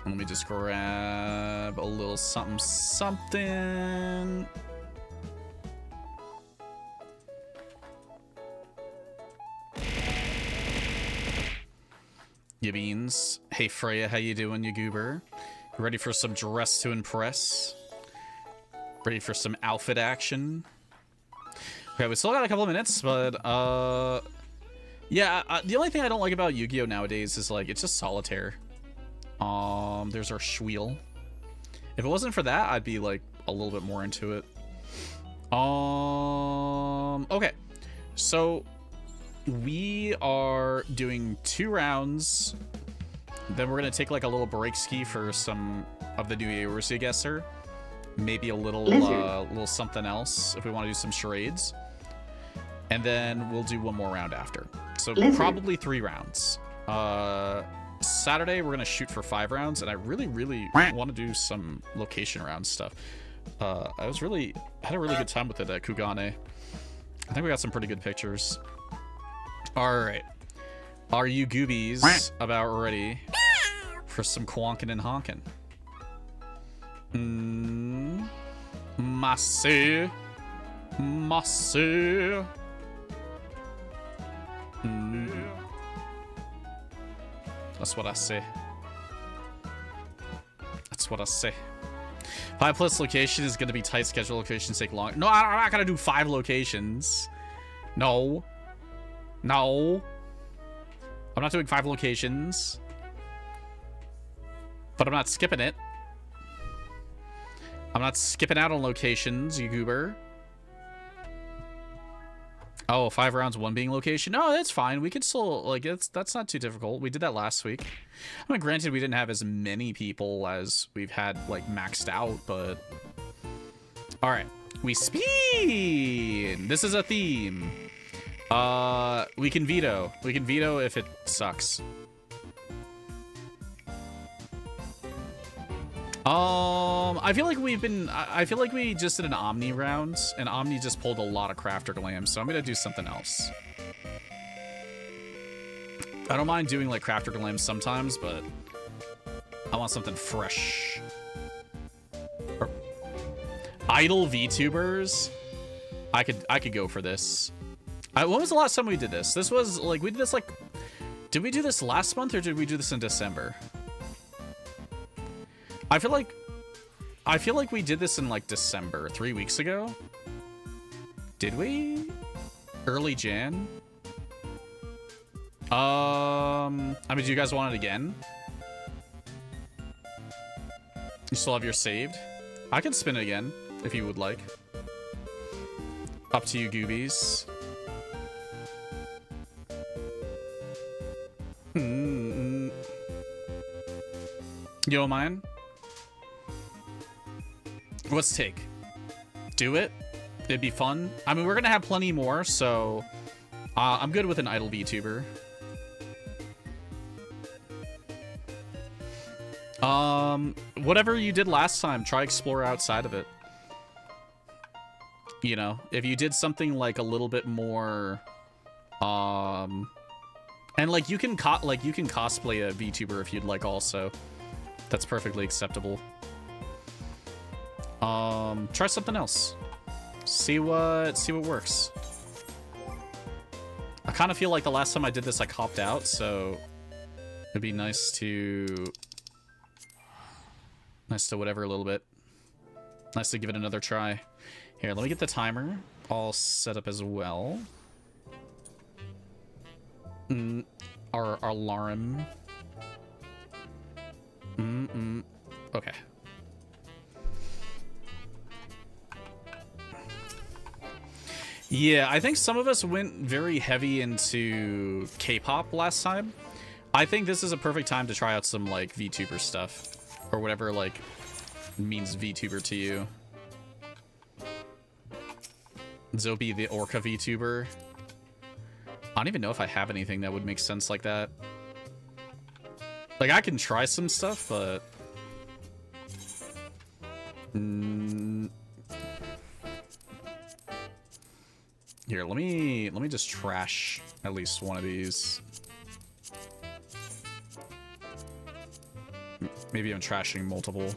Let me just grab a little something something. Ya beans. Hey Freya, how you doing, you goober? Ready for some dress to impress? Ready for some outfit action? Okay, we still got a couple of minutes, but yeah, the only thing I don't like about Yu-Gi-Oh nowadays is like it's just solitaire. There's our Schweel. If it wasn't for that, I'd be like a little bit more into it. Okay, so we are doing 2 rounds. Then we're gonna take like a little break ski for some of the new viewers, I guess, sir. Maybe a little little something else if we want to do some charades. And then we'll do 1 more round after. So probably 3 rounds. Saturday we're gonna shoot for 5 rounds, and I really want to do some location round stuff. I had a really good time with it at Kugane. I think we got some pretty good pictures. All right, are you goobies about ready for some quonkin' and honkin'? Massé. That's what I say. That's what I say. 5+ location is going to be tight schedule. Locations take long. No, I'm not going to do 5 locations. No. No. I'm not doing 5 locations. But I'm not skipping it. I'm not skipping out on locations, you goober. Oh, 5 rounds, 1 being location. No, that's fine. We could still, like, that's not too difficult. We did that last week. I mean, granted, we didn't have as many people as we've had, like, maxed out, but... Alright. We speed! This is a theme. We can veto. We can veto if it sucks. I feel like I feel like we just did an Omni round, and Omni just pulled a lot of Crafter Glam, so I'm gonna do something else. I don't mind doing like Crafter Glam sometimes, but I want something fresh. Idle VTubers? I could go for this. When was the last time we did this? This was like, we did this like, did we do this last month or did we do this in December? I feel like we did this in like December, 3 weeks ago. Did we? Early Jan? I mean, do you guys want it again? You still have yours saved? I can spin it again if you would like. Up to you, goobies. You don't mind? Let's take. Do it. It'd be fun. I mean, we're gonna have plenty more, so I'm good with an idle VTuber. Whatever you did last time, try explore outside of it. You know, if you did something like a little bit more, and like you can cosplay a VTuber if you'd like also. That's perfectly acceptable. Try something else. See what works. I kind of feel like the last time I did this, I copped out, so it'd be nice to whatever a little bit. Nice to give it another try. Here, let me get the timer all set up as well. Our alarm. Okay. Yeah, I think some of us went very heavy into K-pop last time. I think this is a perfect time to try out some, like, VTuber stuff. Or whatever, like, means VTuber to you. Zobi, the Orca VTuber. I don't even know if I have anything that would make sense like that. Like, I can try some stuff, but... Here, let me just trash at least one of these. Maybe I'm trashing multiple.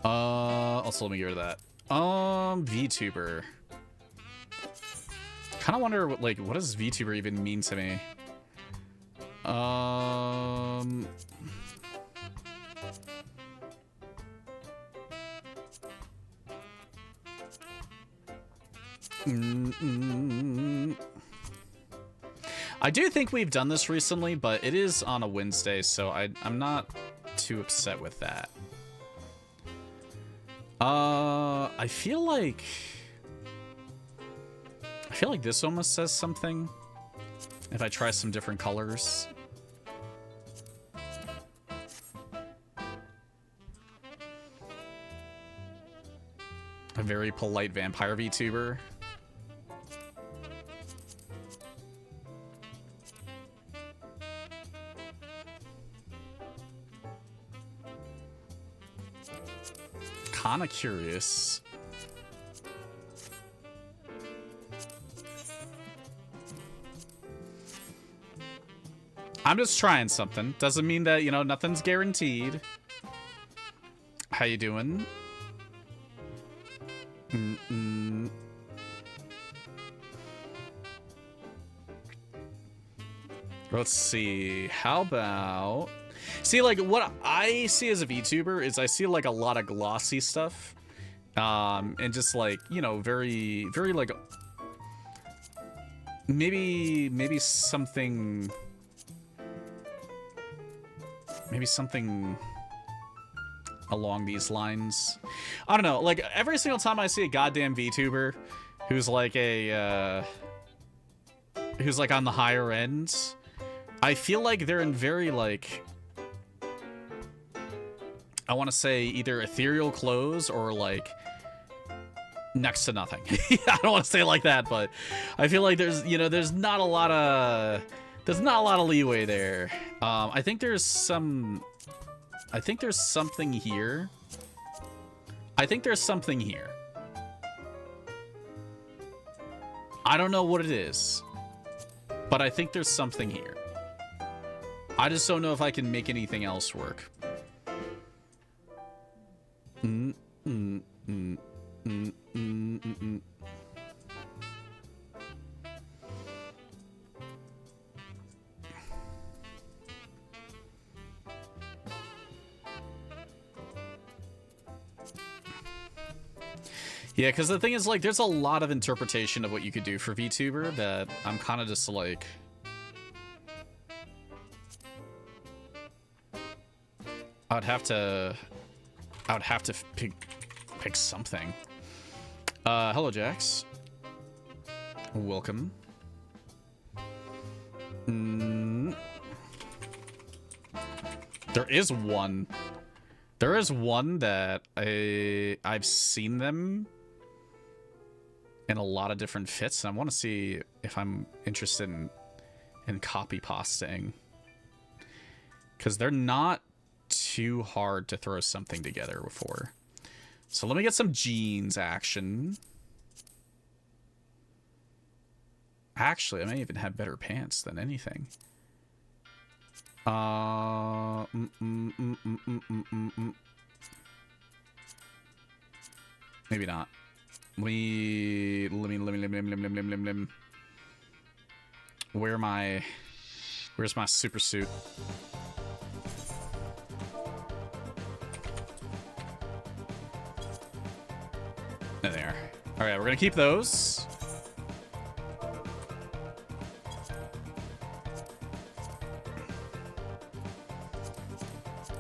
Also, let me get rid of that. VTuber. Kind of wonder what, like, what does VTuber even mean to me? I do think we've done this recently, but it is on a Wednesday, so I'm not too upset with that. I feel like this almost says something if I try some different colors. A very polite vampire VTuber. Kinda curious. I'm just trying something. Doesn't mean that, you know, nothing's guaranteed. How you doing? Let's see. How about... See, like, what I see as a VTuber is I see, like, a lot of glossy stuff. And just, like, you know, very, very, like... Maybe something... Maybe something along these lines. I don't know. Like, every single time I see a goddamn VTuber who's, like, a... who's, like, on the higher end... I feel like they're in very, like... I want to say either ethereal clothes or, like, next to nothing. I don't want to say it like that, but I feel like there's, you know, there's not a lot of leeway there. I think there's something here. I don't know what it is, but I think there's something here. I just don't know if I can make anything else work. Yeah, because the thing is, like, there's a lot of interpretation of what you could do for VTuber that I'm kind of just like... I would have to pick something. Hello, Jax. Welcome. There is one. There is one that I've seen them in a lot of different fits, and I want to see if I'm interested in copy pasting, because they're not too hard to throw something together before. So let me get some jeans action. Actually, I may even have better pants than anything. Maybe not. Let me where's my super suit? There. All right, we're gonna keep those.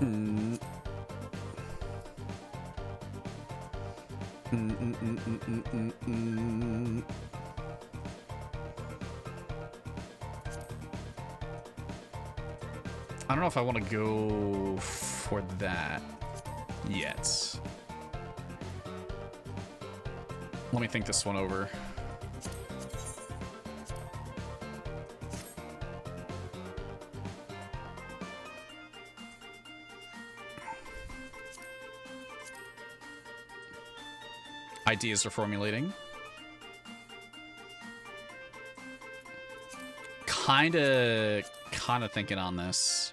I don't know if I want to go for that yet. Let me think this one over. Ideas are formulating. kind of thinking on this.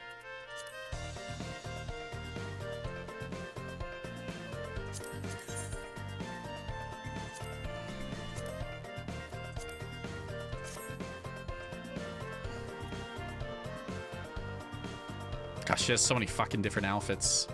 Gosh, she has so many fucking different outfits.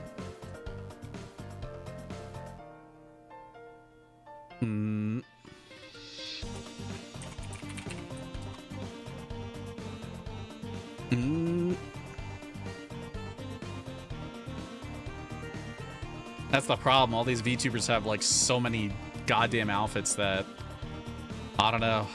That's the problem. All these VTubers have like so many goddamn outfits that I don't know.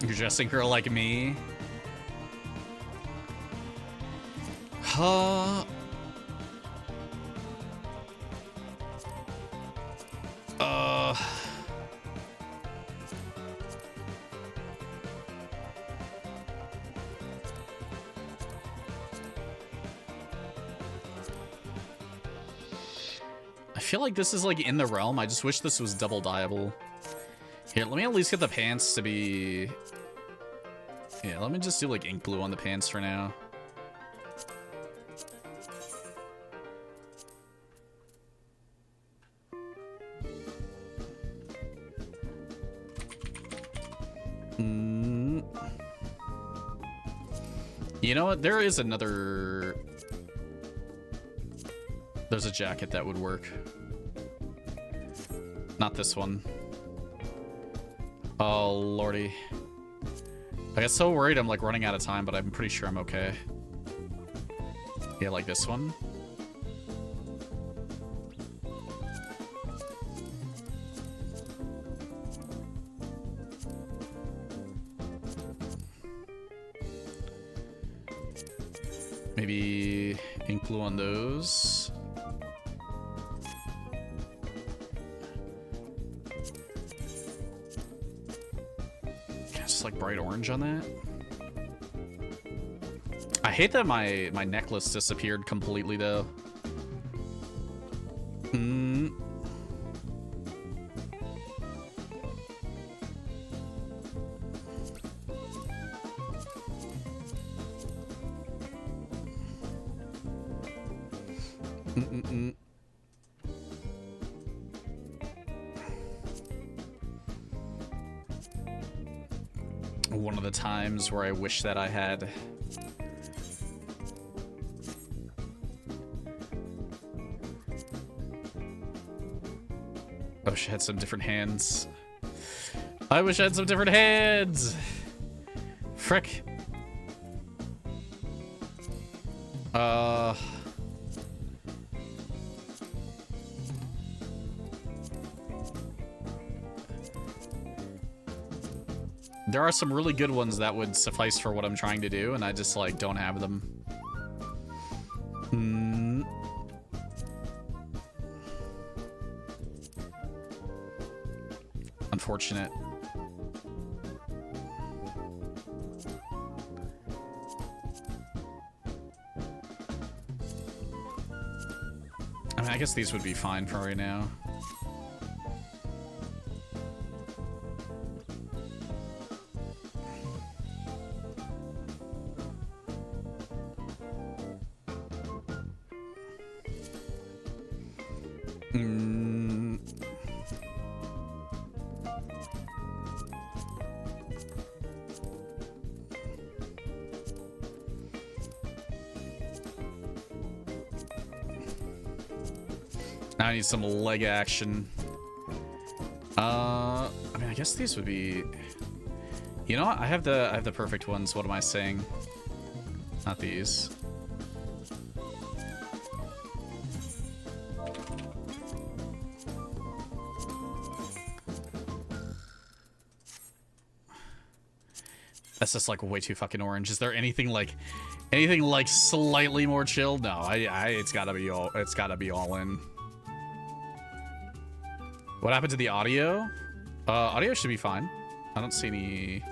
You're dressing her like me? I feel like this is like in the realm. I just wish this was double dyeable. Here, let me at least get the pants to be... Yeah, let me just do like ink glue on the pants for now. You know what? There is another... There's a jacket that would work. Not this one. Oh, lordy. I got so worried I'm like running out of time, but I'm pretty sure I'm okay. Yeah, like this one. Maybe ink glue on those. Like bright orange on that. I hate that my necklace disappeared completely though. One of the times where I wish that I had. I wish I had some different hands. I wish I had some different hands. Frick. There are some really good ones that would suffice for what I'm trying to do, and I just, like, don't have them. Unfortunate. I mean, I guess these would be fine for right now. Now I need some leg action. I mean, I guess these would be... You know what? I have the perfect ones. What am I saying? Not these. That's just like way too fucking orange. Is there anything like slightly more chilled? No, it's gotta be all in. What happened to the audio? Audio should be fine. I don't see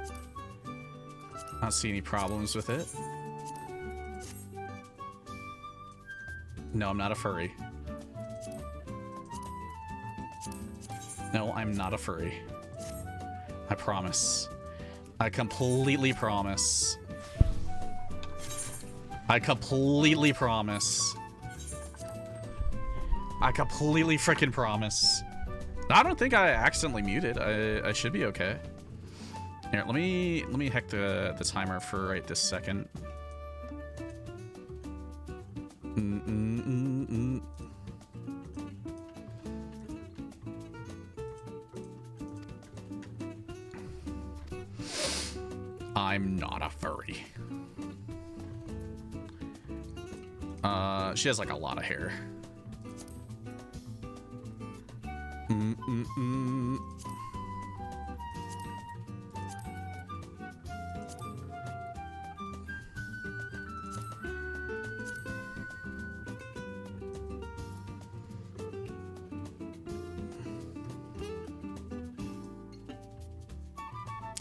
any problems with it. No, I'm not a furry. No, I'm not a furry. I promise. I completely promise. I completely promise. I completely freaking promise. I don't think I accidentally muted. I should be okay. Here, let me hack the timer for right this second. I'm not a furry. She has like a lot of hair.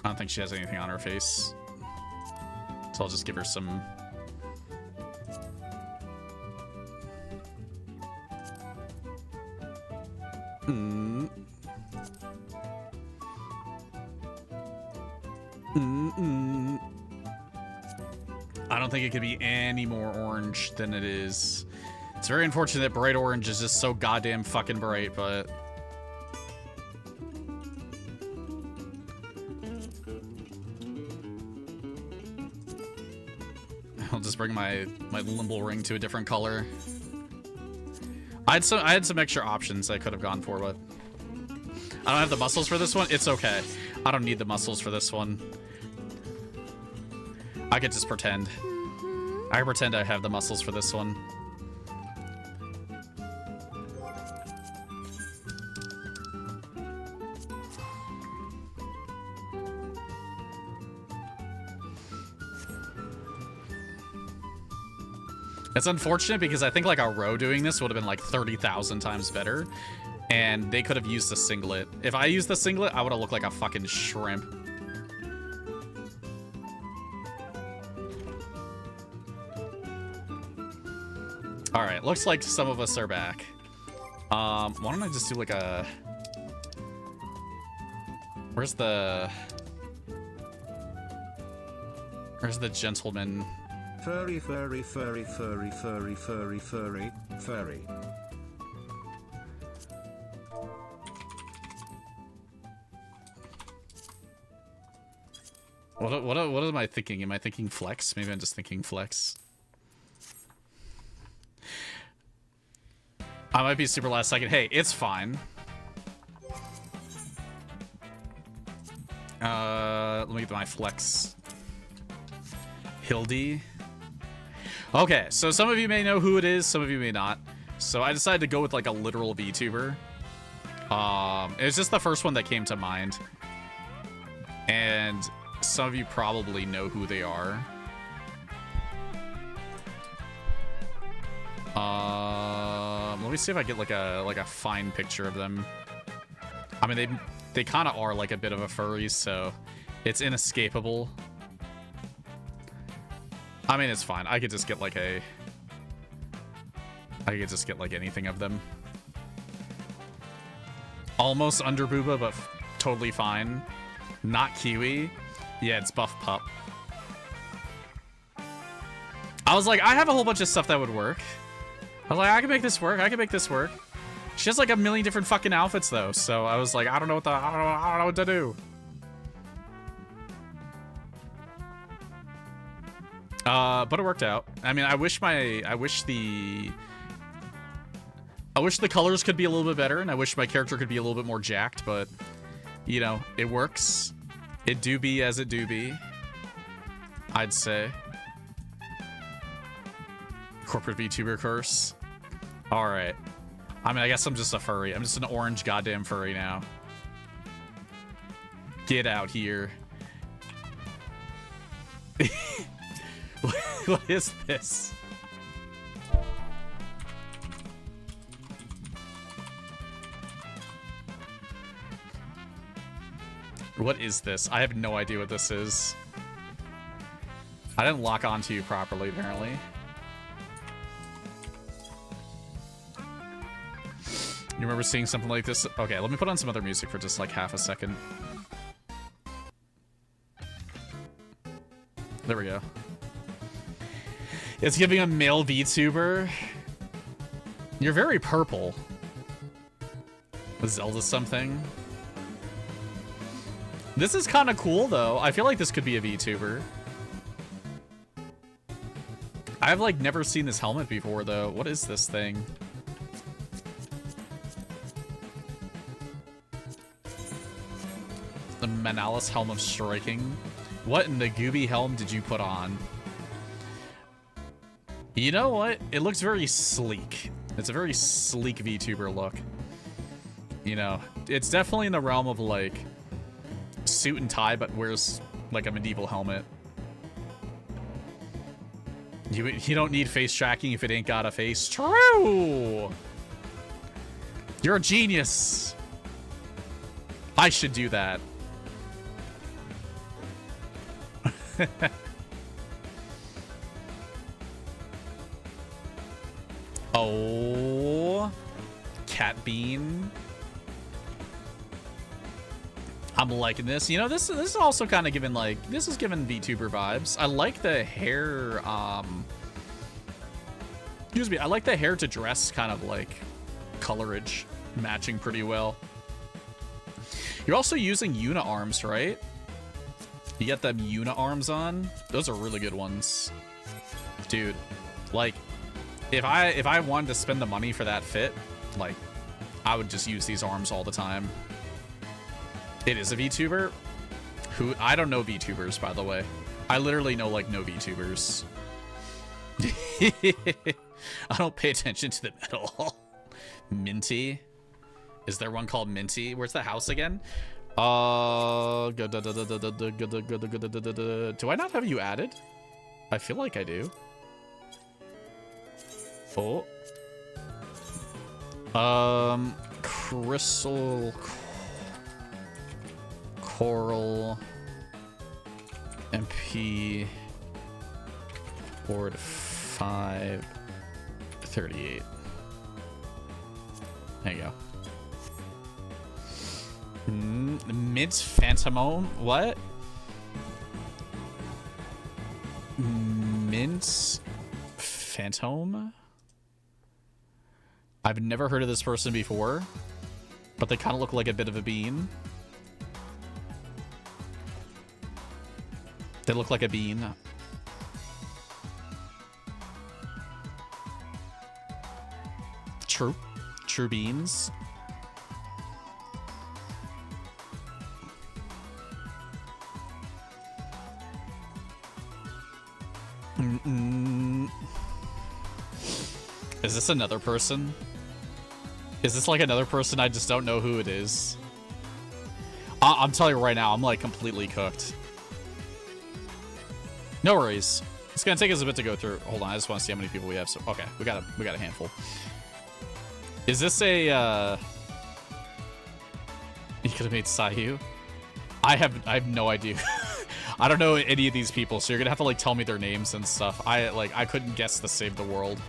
I don't think she has anything on her face. So I'll just give her some... I don't think it could be any more orange than it is. It's very unfortunate that bright orange is just so goddamn fucking bright, but... I'll just bring my limble ring to a different color. I had some extra options I could have gone for, but I don't have the muscles for this one. It's okay. I don't need the muscles for this one. I could just pretend. I can pretend I have the muscles for this one. It's unfortunate because I think like a row doing this would have been like 30,000 times better. And they could have used the singlet. If I used the singlet, I would have looked like a fucking shrimp. Alright, looks like some of us are back. Why don't I just do like a... Where's the gentleman? Furry, furry, furry, furry, furry, furry, furry, furry. What am I thinking? Am I thinking flex? Maybe I'm just thinking flex. I might be super last second. Hey, it's fine. Let me get my flex. Hildy. Okay, so some of you may know who it is, some of you may not. So I decided to go with like a literal VTuber. It was just the first one that came to mind. And some of you probably know who they are. Let me see if I get like a fine picture of them. I mean, they kind of are like a bit of a furry, so it's inescapable. I mean, it's fine. I could just get like anything of them. Almost under booba, but totally fine. Not kiwi. Yeah, it's buff pup. I was like, I have a whole bunch of stuff that would work. I was like, I can make this work. I can make this work. She has like a million different fucking outfits though, so I was like, I don't know what to do. But it worked out. I mean, I wish the colors could be a little bit better, and I wish my character could be a little bit more jacked, but you know, it works. It do be as it do be, I'd say. Corporate VTuber curse. All right. I mean, I guess I'm just a furry. I'm just an orange goddamn furry now. Get out here. What is this? What is this? I have no idea what this is. I didn't lock onto you properly, apparently. You remember seeing something like this? Okay, let me put on some other music for just like half a second. There we go. It's giving a male VTuber. You're very purple. Zelda something. This is kind of cool though. I feel like this could be a VTuber. I've like never seen this helmet before though. What is this thing? The Manalis Helm of Striking. What in the gooby helm did you put on? You know what? It looks very sleek. It's a very sleek VTuber look. You know, it's definitely in the realm of like suit and tie, but wears like a medieval helmet. You don't need face tracking if it ain't got a face. True! You're a genius. I should do that. Oh, Cat Bean. I'm liking this. You know, this is also kind of giving like this is giving VTuber vibes. I like the hair. Excuse me. I like the hair to dress kind of like colorage matching pretty well. You're also using Una arms, right? You get them Una arms on. Those are really good ones, dude. Like, if I wanted to spend the money for that fit, like, I would just use these arms all the time. It is a VTuber. Who I don't know VTubers, by the way. I literally know like no VTubers. I don't pay attention to them at all. Minty. Is there one called Minty? Where's the house again? Do I not have you added? I feel like I do. Oh. Crystal Coral MP board 538. There you go. Mint Phantom. What? Mint Phantom? I've never heard of this person before, but they kind of look like a bit of a bean. They look like a bean. True. True beans. Is this another person? Is this like another person? I just don't know who it is. I'm telling you right now, I'm like completely cooked. No worries. It's gonna take us a bit to go through. Hold on, I just want to see how many people we have. So okay, we got a handful. Is this a you could have made Sayu? I have no idea. I don't know any of these people, so you're gonna have to like tell me their names and stuff. I couldn't guess the Save the World.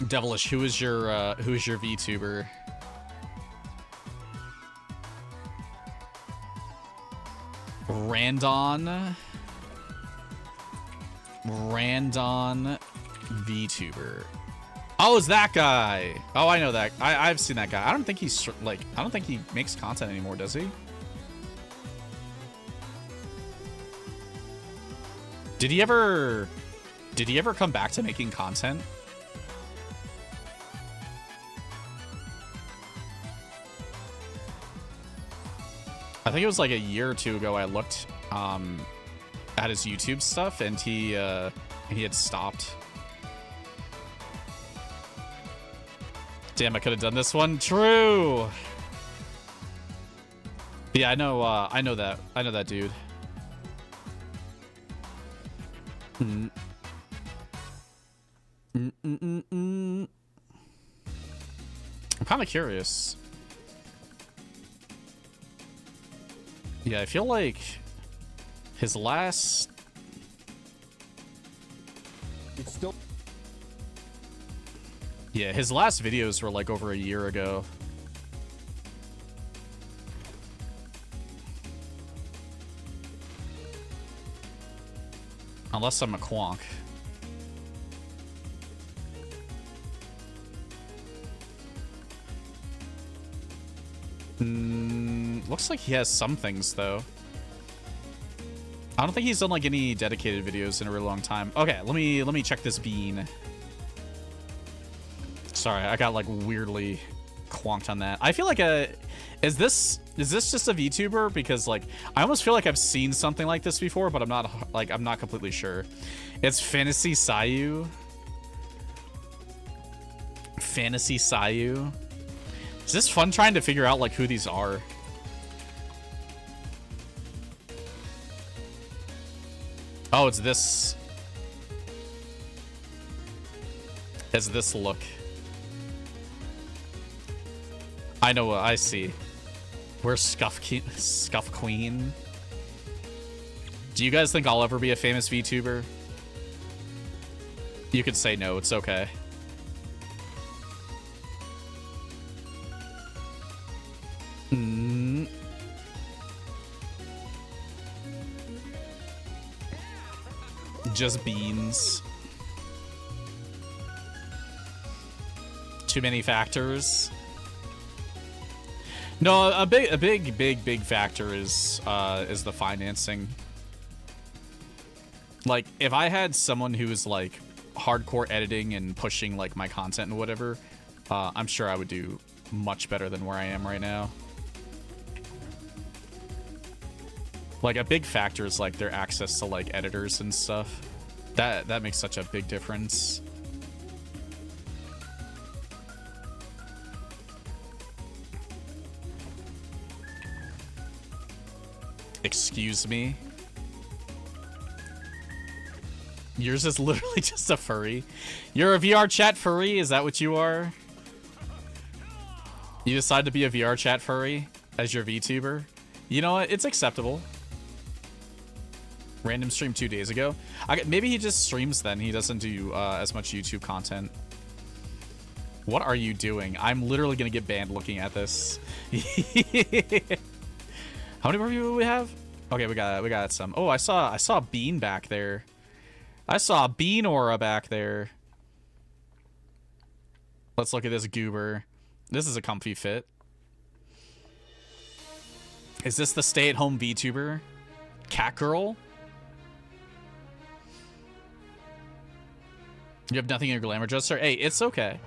Devilish, who is your VTuber? Randon VTuber. Oh, it's that guy. Oh, I know that. I've seen that guy. I don't think he's like, I don't think he makes content anymore, does he? Did he ever come back to making content? I think it was like a year or two ago I looked at his YouTube stuff and he had stopped. Damn, I could have done this one. True. Yeah, I know that dude. I'm kind of curious. Yeah, I feel like his last... It's still... Yeah, his last videos were like over a year ago. Unless I'm a quonk. Looks like he has some things, though. I don't think he's done like any dedicated videos in a really long time. Okay, let me check this bean. Sorry, I got like weirdly quonked on that. I feel like is this just a VTuber? Because like I almost feel like I've seen something like this before, but I'm not completely sure. It's Fantasy Sayu. Fantasy Sayu. Is this fun trying to figure out like who these are? Oh, it's this. It's this look. I know what I see. Where's Scuff Queen? Do you guys think I'll ever be a famous VTuber? You could say no, it's okay. Just beans. Too many factors. No, a big factor is the financing. Like, if I had someone who was like hardcore editing and pushing like my content and whatever, I'm sure I would do much better than where I am right now. Like, a big factor is like their access to like editors and stuff. That makes such a big difference. Excuse me. Yours is literally just a furry. You're a VR chat furry? Is that what you are? You decide to be a VR chat furry as your VTuber? You know what? It's acceptable. Random stream 2 days ago. Maybe he just streams then. He doesn't do as much YouTube content. What are you doing? I'm literally gonna get banned looking at this. How many more people do we have? Okay, we got some. Oh, I saw a bean back there. I saw a bean aura back there. Let's look at this goober. This is a comfy fit. Is this the stay-at-home VTuber? Cat girl? You have nothing in your glamour dresser? Hey, it's okay.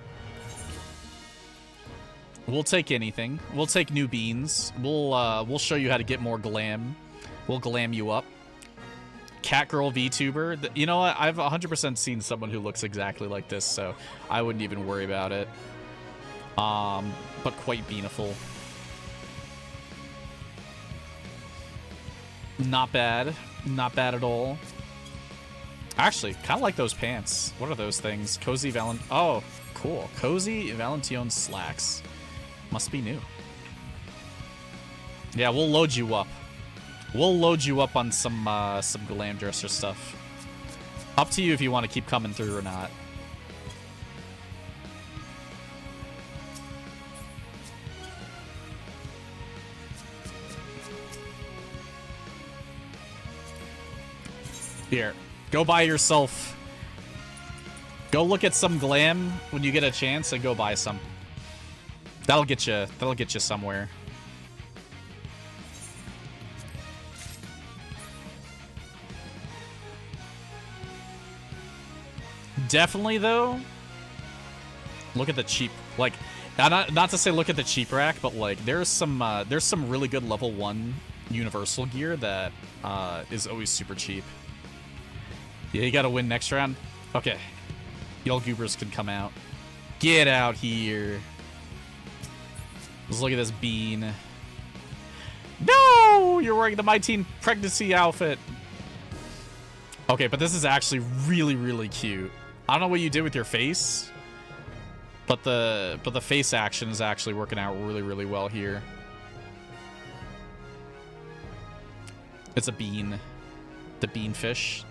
We'll take anything. We'll take new beans. We'll show you how to get more glam. We'll glam you up. Cat girl VTuber. You know what? I've 100% seen someone who looks exactly like this, so I wouldn't even worry about it. But quite beautiful. Not bad. Not bad at all. Actually, kind of like those pants. What are those things? Cozy Oh, cool. Cozy Valentine slacks. Must be new. Yeah, we'll load you up. We'll load you up on some glam dresser stuff. Up to you if you want to keep coming through or not. Here, go buy yourself. Go look at some glam when you get a chance and go buy some. That'll get you somewhere. Definitely though. Look at the cheap, like, not to say look at the cheap rack, but like there's some really good level 1 universal gear that is always super cheap. Yeah, you gotta win next round. Okay, y'all goobers can come out. Get out here. Let's look at this bean. No! You're wearing the My Teen pregnancy outfit. Okay, but this is actually really, really cute. I don't know what you did with your face, but the face action is actually working out really, really well here. It's a bean. The bean fish.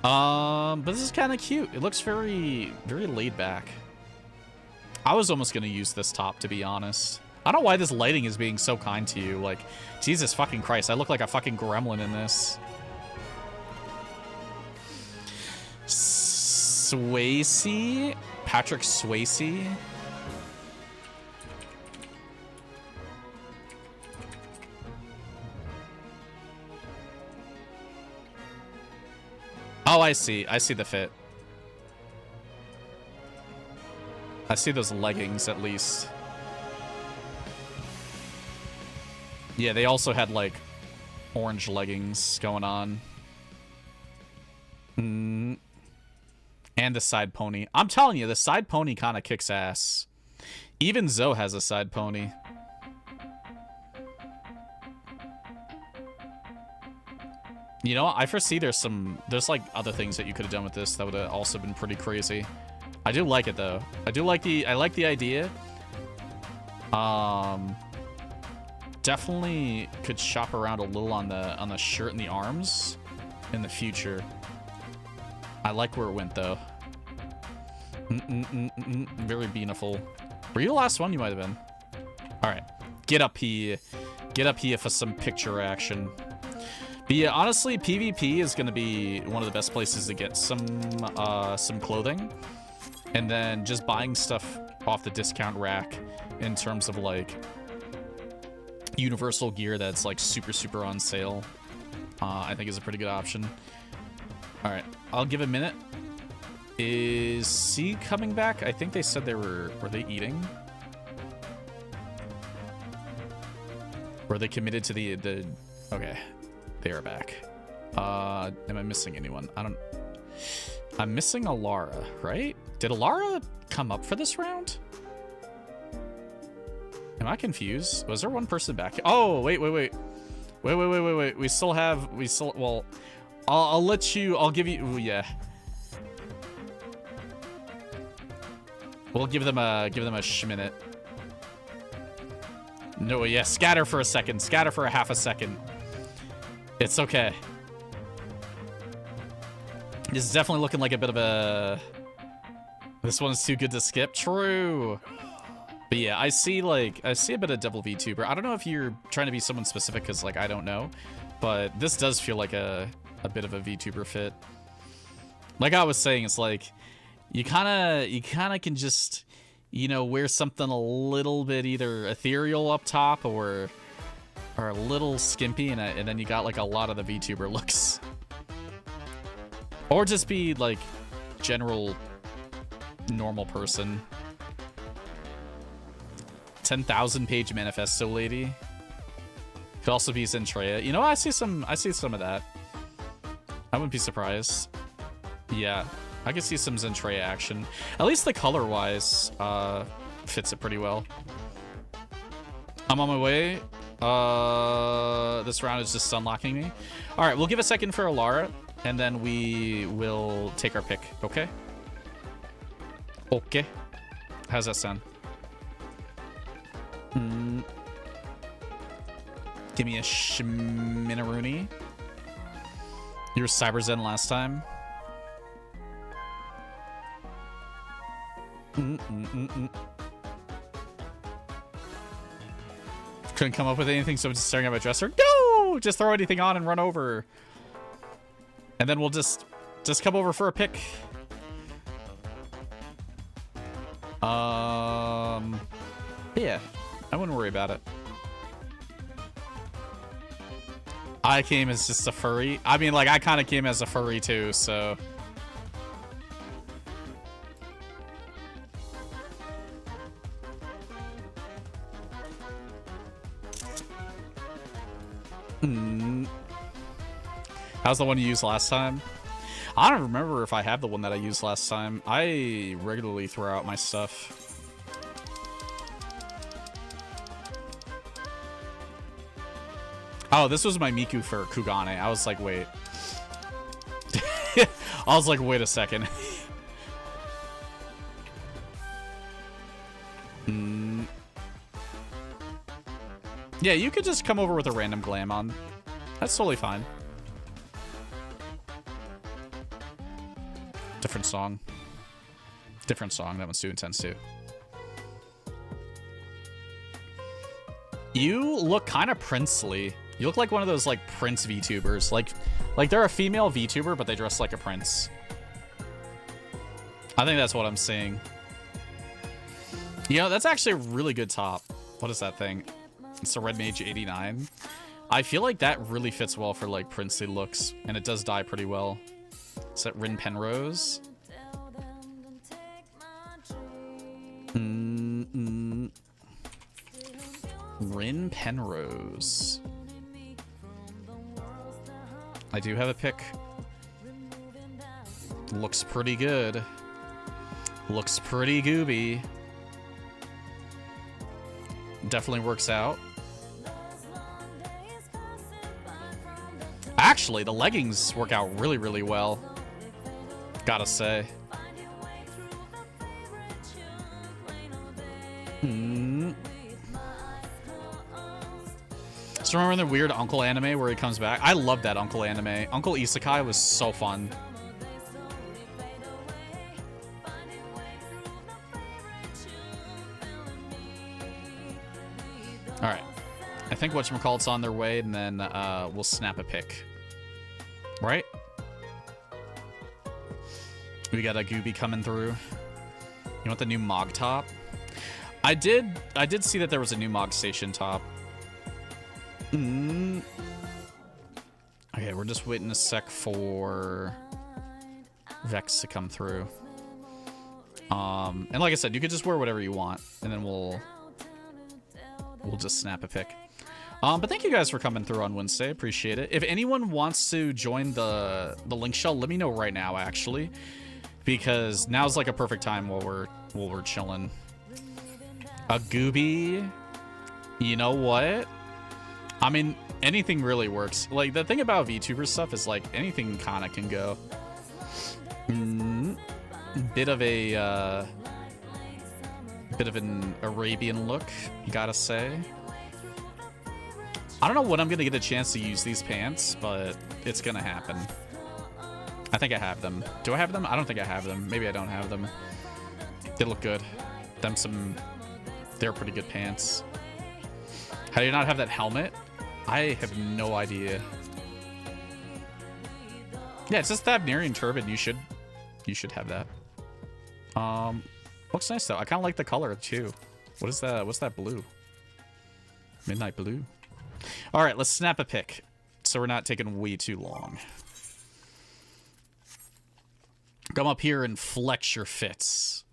But this is kind of cute. It looks very, very laid back. I was almost going to use this top, to be honest. I don't know why this lighting is being so kind to you. Like, Jesus fucking Christ. I look like a fucking gremlin in this. Swayze? Patrick Swayze? Oh, I see. I see the fit. I see those leggings, at least. Yeah, they also had, like, orange leggings going on. And the side pony. I'm telling you, the side pony kind of kicks ass. Even Zoe has a side pony. You know, I foresee there's like other things that you could have done with this that would have also been pretty crazy. I do like it though. I like the idea. Definitely could shop around a little on the shirt and the arms in the future. I like where it went though. Very beautiful. Were you the last one? You might have been. All right, get up here for some picture action. But yeah, honestly, PvP is going to be one of the best places to get some clothing. And then just buying stuff off the discount rack in terms of, like, universal gear that's, like, super on sale, I think is a pretty good option. All right, I'll give it a minute. Is C coming back? I think they said they were they eating? Were they committed to the... Okay. They are back. Am I missing anyone? I'm missing Alara, right? Did Alara come up for this round? Am I confused? Was there one person back? Oh, wait. We still, well, I'll let you, I'll give you, ooh, yeah. We'll give them a minute. No, yeah, scatter for a second. Scatter for a half a second. It's okay. This is definitely looking like a bit of a... This one's too good to skip. True. But yeah, I see a bit of Devil VTuber. I don't know if you're trying to be someone specific, because, like, I don't know. But this does feel like a bit of a VTuber fit. Like I was saying, it's like, you kind of can just, you know, wear something a little bit either ethereal up top or a little skimpy, and then you got, like, a lot of the VTuber looks. Or just be, like, general normal person. 10,000 page manifesto lady. Could also be Zentreya. You know, I see some of that. I wouldn't be surprised. Yeah, I could see some Zentreya action. At least the color-wise fits it pretty well. I'm on my way. This round is just unlocking me. All right, we'll give a second for Alara, and then we will take our pick. Okay. Okay. How's that sound? Give me a Schminaroonie. You were Cyber Zen last time. Couldn't come up with anything, so I'm just staring at my dresser. No! Just throw anything on and run over. And then we'll just come over for a pick. Yeah, I wouldn't worry about it. I came as just a furry. I mean, like, I kind of came as a furry too, so... How's the one you used last time? I don't remember if I have the one that I used last time. I regularly throw out my stuff. Oh, this was my Miku for Kugane. I was like, wait. I was like, wait a second. Yeah, you could just come over with a random glam on. That's totally fine. Different song. Different song. That one's too intense too. You look kind of princely. You look like one of those like prince VTubers. Like they're a female VTuber, but they dress like a prince. I think that's what I'm seeing. You know, that's actually a really good top. What is that thing? It's a Red Mage 89. I feel like that really fits well for like princely looks, and it does dye pretty well. Is that Rin Penrose? Rin Penrose. I do have a pick. Looks pretty good. Looks pretty gooby. Definitely works out. Actually, the leggings work out really, really well. Gotta say. So remember the weird Uncle anime where he comes back? I love that Uncle anime. Uncle Isekai was so fun. Alright. I think whatchamacallit's on their way, and then we'll snap a pic. Right? We got a Gooby coming through. You want the new Mog top? I did see that there was a new Mog Station top. Okay, we're just waiting a sec for Vex to come through. And like I said, you could just wear whatever you want, and then we'll just snap a pic. But thank you guys for coming through on Wednesday. Appreciate it. If anyone wants to join the link shell, let me know right now, actually, because now's like a perfect time while we're chilling. A Gooby, you know what? I mean, anything really works. Like, the thing about VTuber stuff is, like, anything kind of can go. Bit of an Arabian look, gotta say. I don't know when I'm gonna get a chance to use these pants, but it's gonna happen. I think I have them. Do I have them? I don't think I have them. Maybe I don't have them. They look good. They're pretty good pants. How do you not have that helmet? I have no idea. Yeah, it's just that Nerian turban. You should have that. Looks nice though. I kind of like the color too. What is that? What's that blue? Midnight blue. All right, let's snap a pic, so we're not taking way too long. Come up here and flex your fits.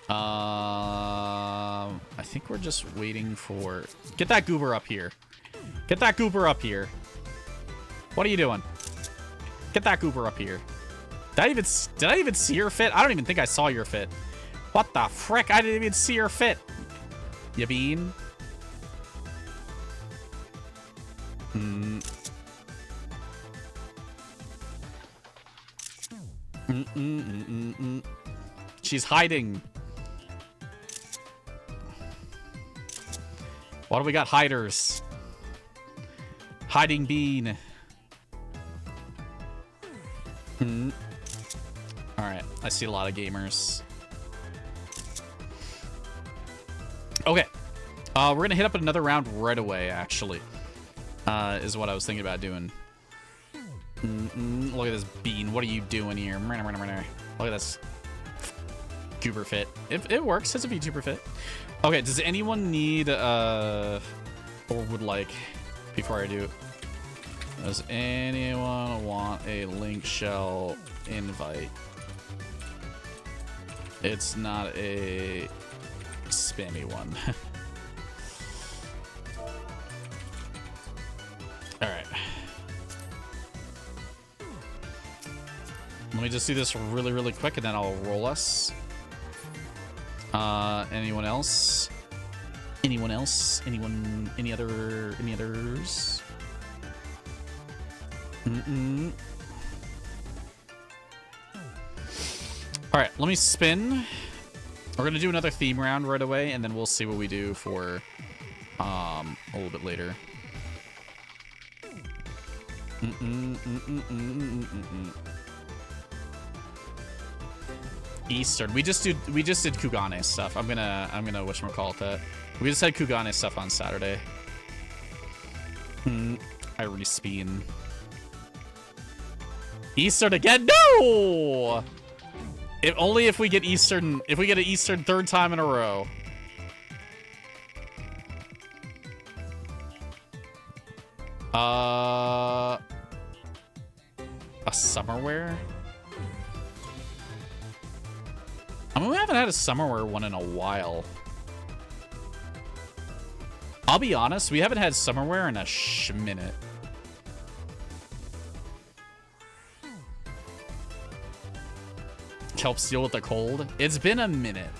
I think we're just waiting for... Get that goober up here. Get that goober up here. What are you doing? Get that goober up here. Did I even see your fit? I don't even think I saw your fit. What the frick? I didn't even see your fit. You bean? She's hiding. What do we got? Hiders. Hiding bean. Alright, I see a lot of gamers. Okay. We're gonna hit up another round right away, actually. Is what I was thinking about doing. Look at this bean. What are you doing here? Look at this goober fit. It works. It's a VTuber fit. Okay, does anyone need, or would like, before I do it, does anyone want a link shell invite? It's not a spammy one. Alright. Let me just do this really, really quick, and then I'll roll us. Anyone else? Anyone else? Anyone? Any others? All right, let me spin. We're gonna do another theme round right away, and then we'll see what we do for a little bit later. Eastern. We just did Kugane stuff. I'm gonna whatchamacallit that. We just had Kugane stuff on Saturday. I respin. Eastern again? No! Only if we get Eastern. If we get an Eastern third time in a row. A summerwear? I mean, we haven't had a summerwear one in a while. I'll be honest, we haven't had summerwear in a minute. Helps deal with the cold. It's been a minute.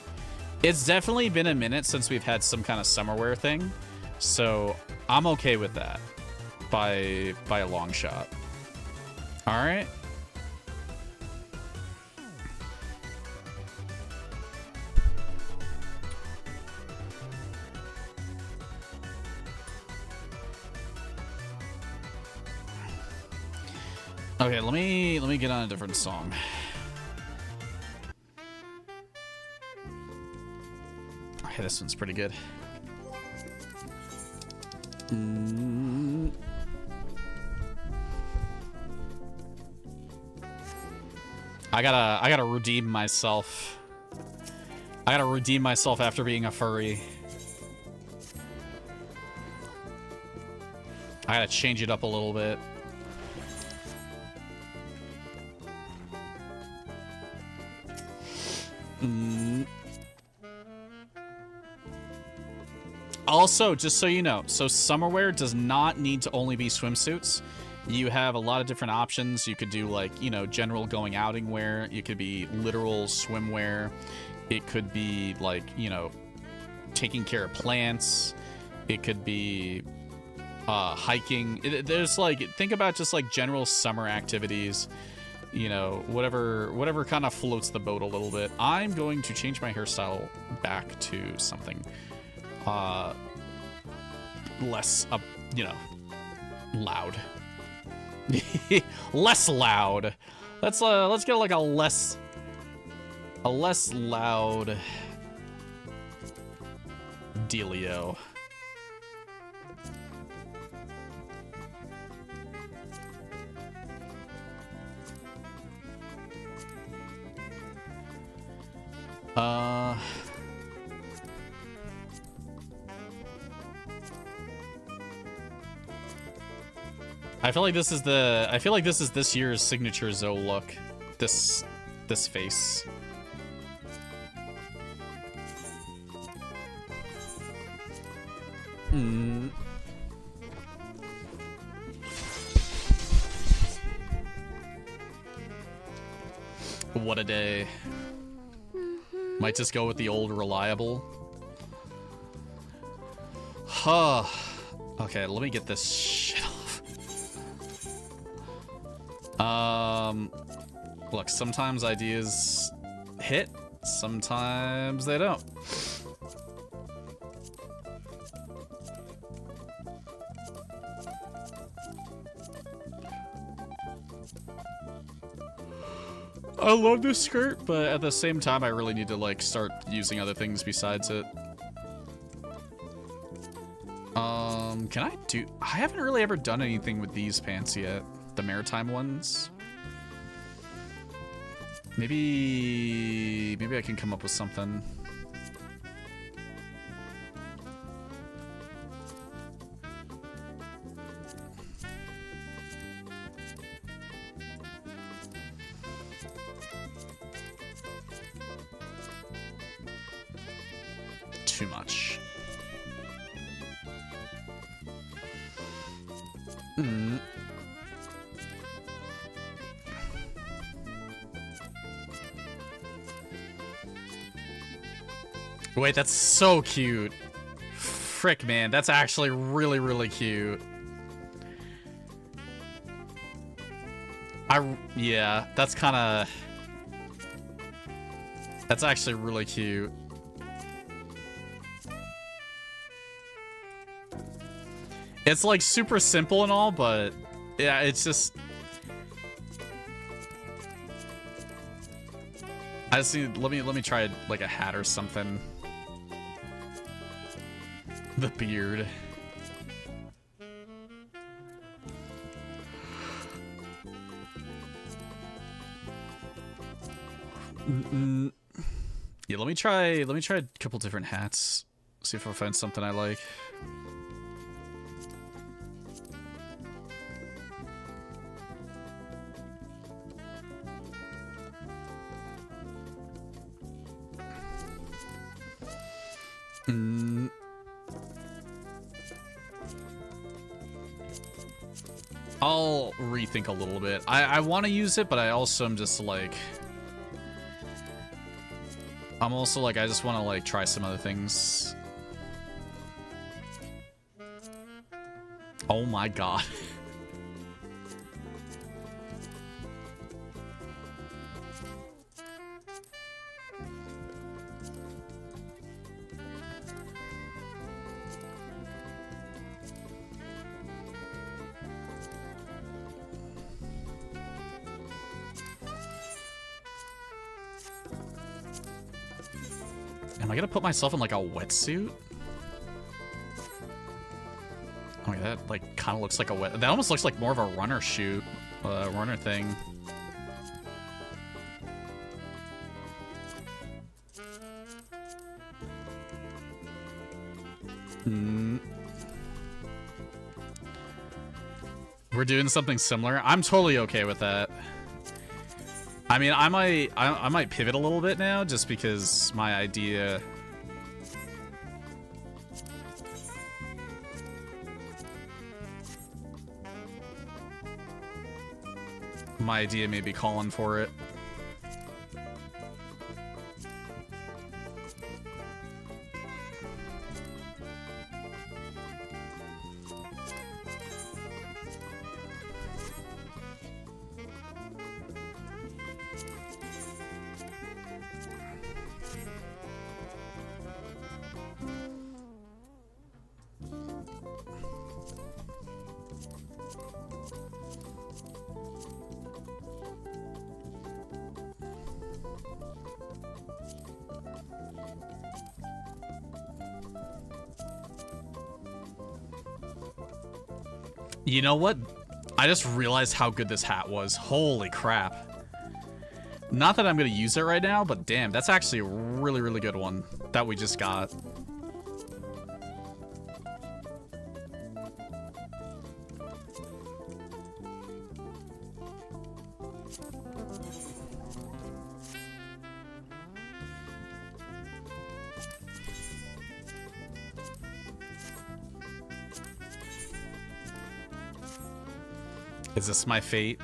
It's definitely been a minute since we've had some kind of summerwear thing. So I'm okay with that by a long shot. All right. Okay, let me get on a different song. Okay, this one's pretty good. I gotta redeem myself. I gotta redeem myself after being a furry. I gotta change it up a little bit. Also, just so you know, so summerwear does not need to only be swimsuits. You have a lot of different options. You could do, like, you know, general going outing wear. It could be literal swimwear. It could be, like, you know, taking care of plants. It could be hiking. There's, like, think about just, like, general summer activities. You know, whatever kind of floats the boat a little bit. I'm going to change my hairstyle back to something less, you know, loud. Less loud. Let's get like a less loud dealio. I feel like this is this year's signature Zoe look. This face. What a day. Might just go with the old reliable. Huh. Okay, let me get this shit off. Look, sometimes ideas hit, sometimes they don't. I love this skirt, but at the same time, I really need to, like, start using other things besides it. Can I do... I haven't really ever done anything with these pants yet. The maritime ones. Maybe I can come up with something. Too much. Wait, that's so cute. Frick, man, that's actually really, really cute. Yeah, that's kind of... That's actually really cute. It's like super simple and all, but yeah, it's just. I just need, let me try like a hat or something. The beard. Yeah, let me try a couple different hats. See if I find something I like. I'll rethink a little bit. I want to use it, but I also am just like... I'm also like, I just want to like try some other things. Oh my god. Am I gonna put myself in like a wetsuit? Oh, yeah, that like kind of looks like a wet. That almost looks like more of a runner shoot, runner thing. We're doing something similar. I'm totally okay with that. I mean, I might pivot a little bit now, just because my idea. My idea may be calling for it. You know what? I just realized how good this hat was. Holy crap. Not that I'm going to use it right now, but damn, that's actually a really, really good one that we just got. Is this my fate?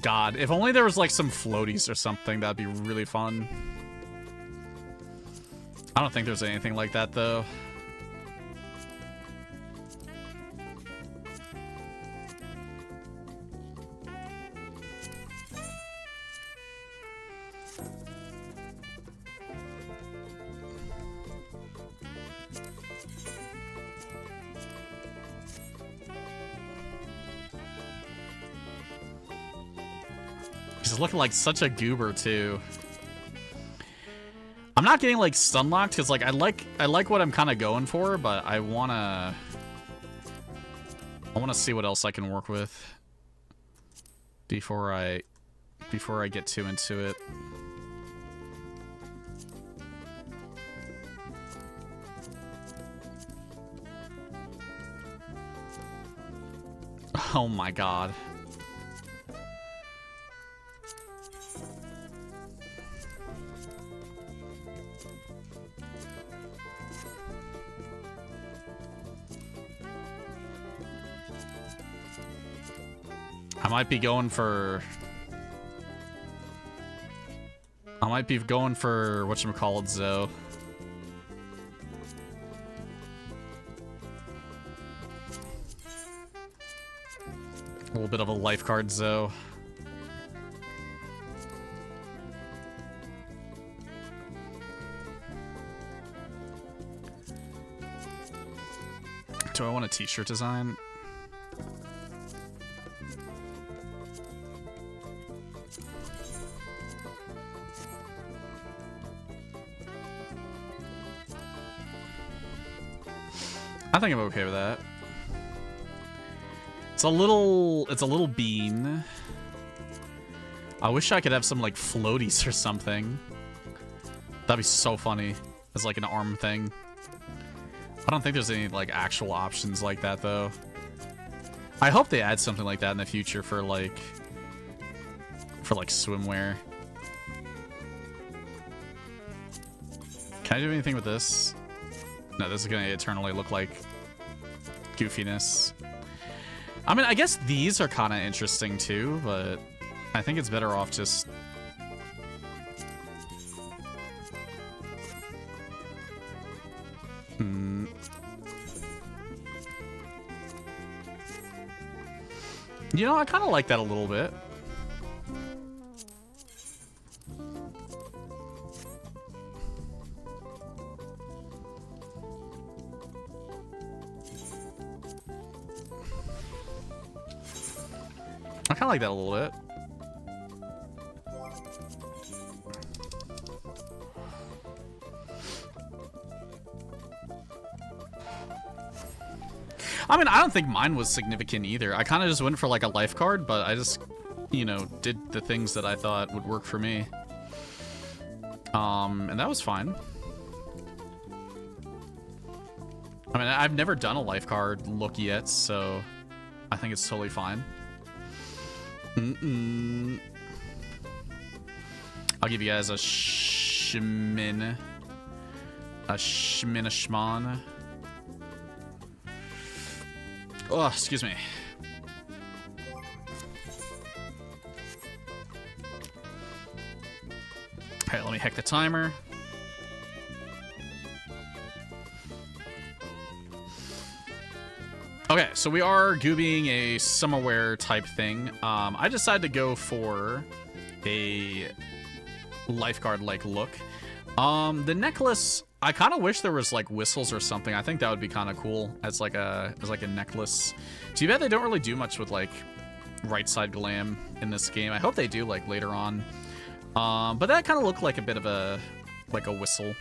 God, if only there was like some floaties or something, that'd be really fun. I don't think there's anything like that though. He's looking like such a goober too. I'm not getting like stunlocked because like I like what I'm kind of going for, but I wanna see what else I can work with before I get too into it. Oh my god. I might be going for I might be going for whatchamacallit, Zoe. A little bit of a life card, Zoe. Do I want a t-shirt design? I think I'm okay with that. It's a little bean. I wish I could have some like floaties or something. That'd be so funny as like an arm thing. I don't think there's any like actual options like that though. I hope they add something like that in the future for like swimwear. Can I do anything with this? No, this is gonna eternally look like goofiness. I mean, I guess these are kind of interesting too, but I think it's better off just... You know, I kind of like that a little bit. I kind of like that a little bit. I mean, I don't think mine was significant either. I kind of just went for like a life card, but I just, you know, did the things that I thought would work for me. And that was fine. I mean, I've never done a life card look yet, so I think it's totally fine. I'll give you guys a shmin. A shmin. Oh, excuse me. Alright, let me hack the timer. Okay, so we are goobying a summerwear type thing. I decided to go for a lifeguard-like look. The necklace, I kind of wish there was like whistles or something. I think that would be kind of cool as like a necklace. Too bad they don't really do much with like right side glam in this game. I hope they do like later on. But that kind of looked like a bit of a whistle.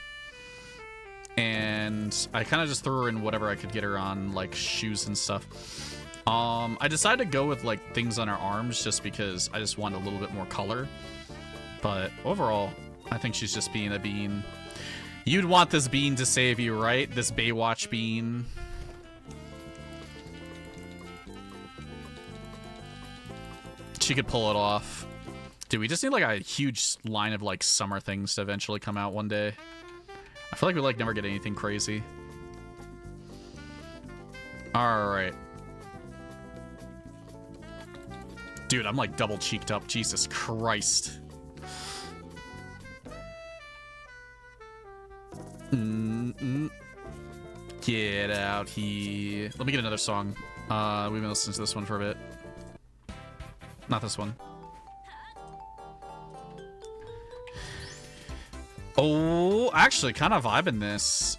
And I kind of just threw her in whatever I could get her on, like shoes and stuff. I decided to go with like things on her arms just because I just wanted a little bit more color. But overall, I think she's just being a bean. You'd want this bean to save you, right? This Baywatch bean. She could pull it off. Dude, we just need like a huge line of like summer things to eventually come out one day. I feel like we like never get anything crazy. Alright. Dude, I'm like double cheeked up. Jesus Christ. Get out here. Let me get another song. We've been listening to this one for a bit. Not this one. Oh, actually, kind of vibing this.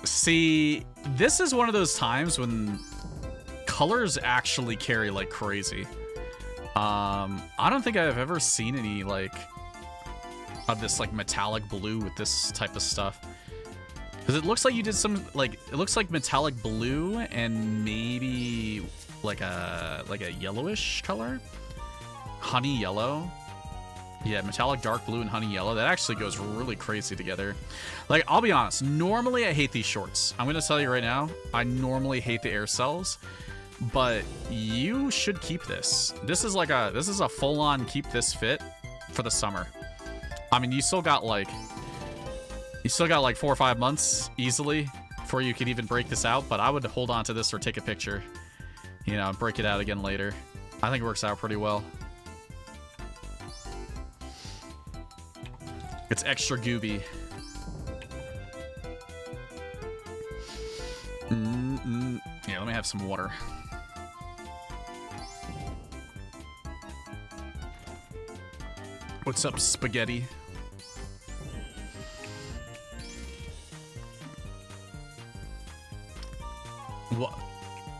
See, this is one of those times when colors actually carry like crazy. I don't think I've ever seen any like of this like metallic blue with this type of stuff. Because it looks like you did some like, it looks like metallic blue and maybe like a yellowish color, honey yellow. Yeah, metallic dark blue and honey yellow. That actually goes really crazy together. Like, I'll be honest, normally I hate these shorts. I'm gonna tell you right now, I normally hate the air cells, but you should keep this. This is a full-on keep this fit for the summer. I mean, you still got like 4 or 5 months easily before you could even break this out, but I would hold on to this or take a picture, you know, and break it out again later. I think it works out pretty well. It's extra gooby. Yeah, let me have some water. What's up, spaghetti? What?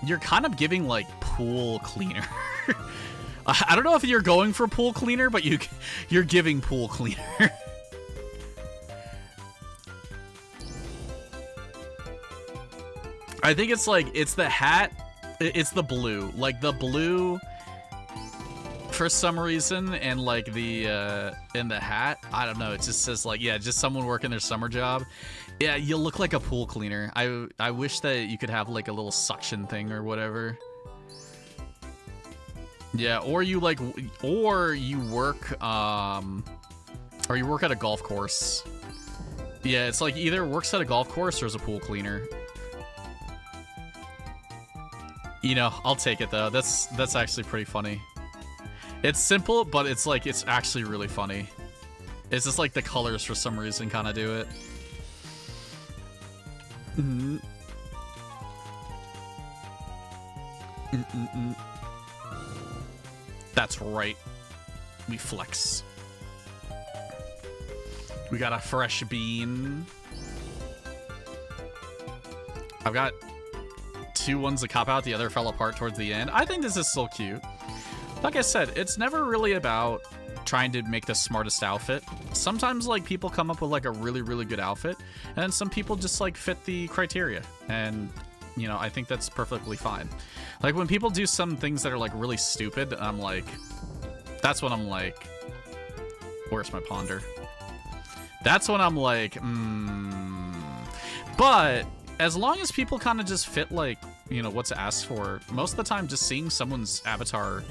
You're kind of giving like pool cleaner. I don't know if you're going for pool cleaner, but you're giving pool cleaner. I think it's like, it's the hat, it's the blue. Like the blue for some reason, and like the in the hat, I don't know, it just says like, yeah, just someone working their summer job. Yeah, you look like a pool cleaner. I wish that you could have like a little suction thing or whatever. Yeah, or you like, or you work at a golf course. Yeah, it's like either works at a golf course or is a pool cleaner. You know, I'll take it though. That's actually pretty funny. It's simple, but it's like, it's actually really funny. It's just like the colors for some reason kind of do it. That's right. We flex. We got a fresh bean. I've got 2 ones that cop out, the other fell apart towards the end. I think this is still cute. Like I said, it's never really about trying to make the smartest outfit. Sometimes like people come up with like a really, really good outfit, and then some people just like fit the criteria. And you know, I think that's perfectly fine. Like when people do some things that are like really stupid, I'm like, that's when I'm like, where's my ponder? That's when I'm like, But as long as people kind of just fit like, you know, what's asked for, most of the time just seeing someone's avatar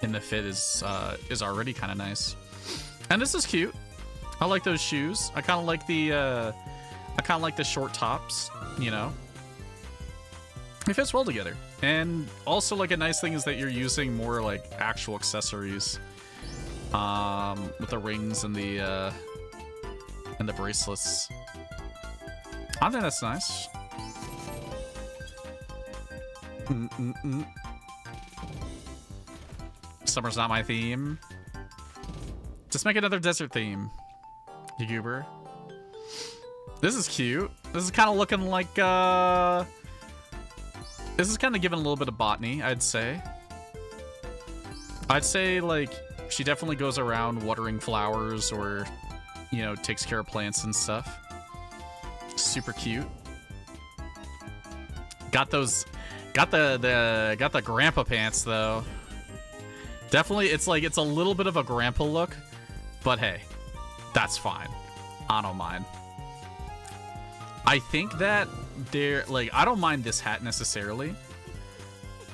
in the fit is already kind of nice. And this is cute. I like those shoes. I kind of like the short tops, you know. It fits well together. And also like a nice thing is that you're using more like actual accessories with the rings and the bracelets. I think that's nice. Summer's not my theme. Just make another desert theme, you goober. This is cute. This is kind of looking like, this is kind of giving a little bit of botany, I'd say. I'd say, like, she definitely goes around watering flowers or, you know, takes care of plants and stuff. Super cute. Got those, got the grandpa pants, though. Definitely, it's like, it's a little bit of a grandpa look, but hey, that's fine. I don't mind. I think that there, like, I don't mind this hat necessarily.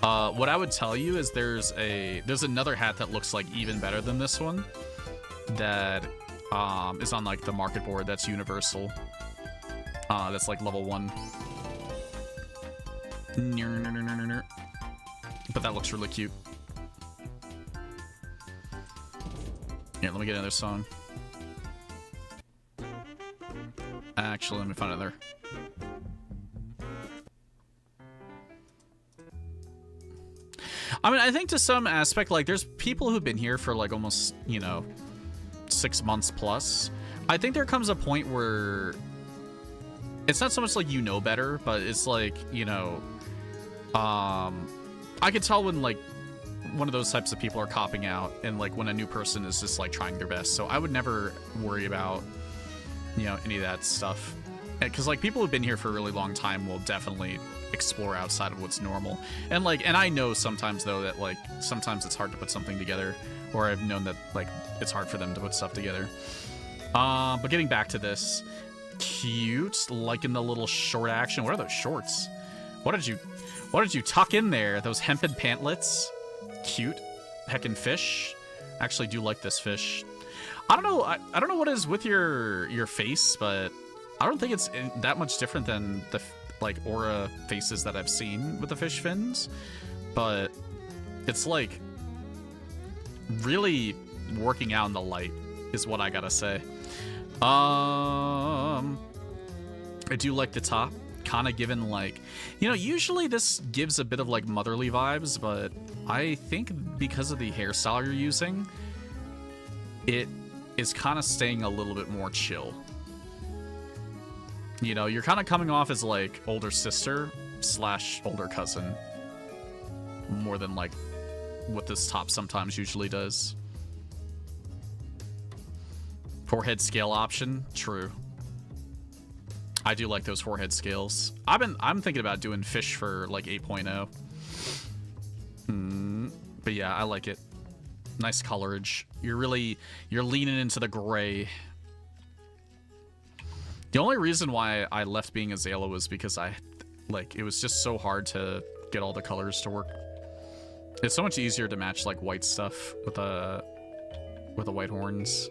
What I would tell you is there's another hat that looks like even better than this one that is on like the market board that's universal. That's like level 1. But that looks really cute. Here, let me get another song. Actually, let me find another. I mean, I think to some aspect, like, there's people who've been here for, like, almost, you know, 6 months plus. I think there comes a point where it's not so much like you know better, but it's like, you know, I could tell when, like, one of those types of people are copping out and, like, when a new person is just, like, trying their best. So I would never worry about, you know, any of that stuff. Because, like, people who've been here for a really long time will definitely explore outside of what's normal. And, like, and I know sometimes, though, that, like, sometimes it's hard to put something together. Or I've known that, like, it's hard for them to put stuff together. But getting back to this. Cute. Liking the little short action. What are those shorts? What did you tuck in there? Those hempen pantlets? Cute. Heckin' fish. Actually do like this fish. I don't know. I don't know what is with your face, but I don't think it's that much different than the like aura faces that I've seen with the fish fins. But it's like really working out in the light is what I gotta say. I do like the top. Kind of given like, you know, usually this gives a bit of like motherly vibes, but I think because of the hairstyle you're using, it is kind of staying a little bit more chill. You know, you're kind of coming off as like older sister / older cousin more than like what this top sometimes usually does. Forehead scale option, true. I do like those forehead scales. I'm thinking about doing fish for like 8.0. But yeah, I like it. Nice colorage. You're leaning into the gray. The only reason why I left being Azalea was because it was just so hard to get all the colors to work. It's so much easier to match like white stuff with the white horns.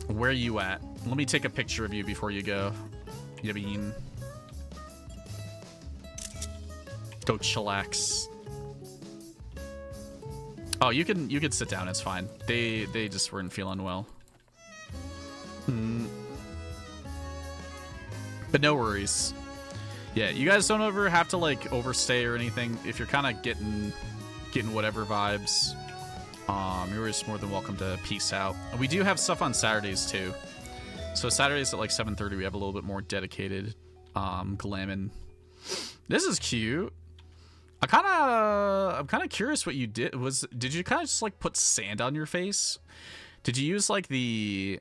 Where are you at? Let me take a picture of you before you go. Yabeen. Go chillax. Oh, you can sit down. It's fine. They just weren't feeling well. But no worries. Yeah, you guys don't ever have to like overstay or anything. If you're kind of getting whatever vibes, you're just more than welcome to peace out. We do have stuff on Saturdays too. So Saturdays at like 7:30, we have a little bit more dedicated glamming. This is cute. I'm kind of curious what you did. Did you kind of just like put sand on your face? Did you use like the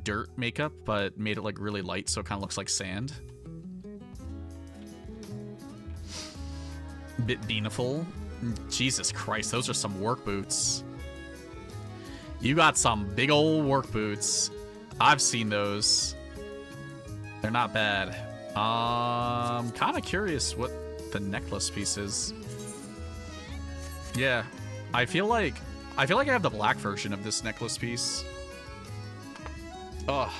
dirt makeup, but made it like really light so it kind of looks like sand? Bit beaniful. Jesus Christ, those are some work boots. You got some big old work boots. I've seen those. They're not bad. Kind of curious what the necklace piece is. Yeah, I feel like I have the black version of this necklace piece. Oh,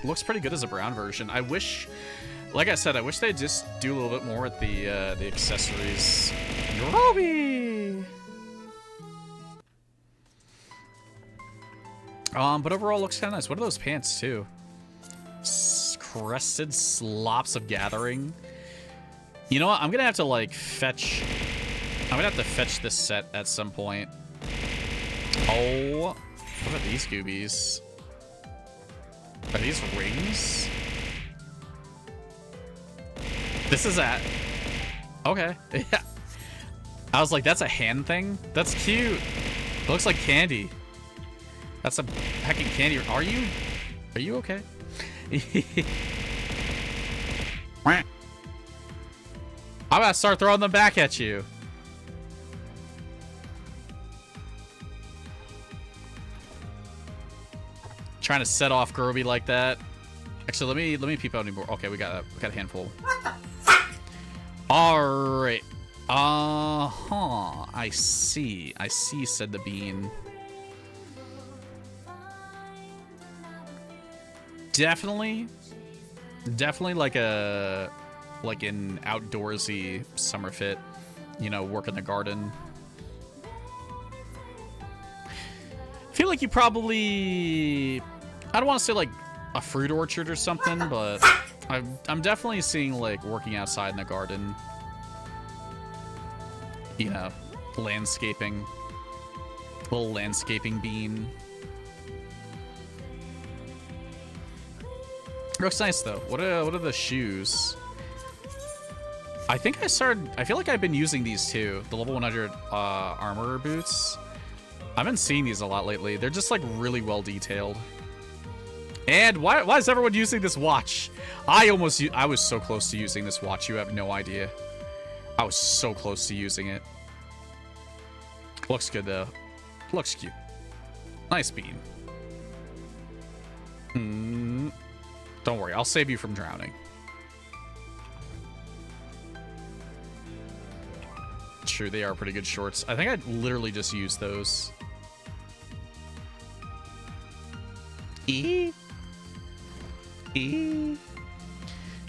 looks pretty good as a brown version. I wish, like I said, I wish they'd just do a little bit more with the accessories. Ruby. But overall looks kind of nice. What are those pants too? Crested slops of gathering. You know what? I'm gonna have to like fetch. I'm gonna have to fetch this set at some point. Oh, what are these goobies? Are these rings? This is at. Okay. Yeah. I was like, that's a hand thing? That's cute. It looks like candy. That's a heckin' candy. Are you okay? I'm gonna start throwing them back at you. Trying to set off Groby like that. Actually, let me peep out anymore. Okay, we got a handful. All right. I see, said the bean. Definitely like an outdoorsy summer fit, you know, work in the garden. I feel like you probably, I don't want to say like a fruit orchard or something, but I'm definitely seeing like working outside in the garden. You know, landscaping. Little landscaping bean. Looks nice though. What are the shoes? I think I feel like I've been using these too. The level 100 armor boots. I've been seeing these a lot lately. They're just like really well detailed. And why is everyone using this watch? I was so close to using this watch. You have no idea. I was so close to using it. Looks good though. Looks cute. Nice bean. Don't worry, I'll save you from drowning. True, they are pretty good shorts. I think I'd literally just use those.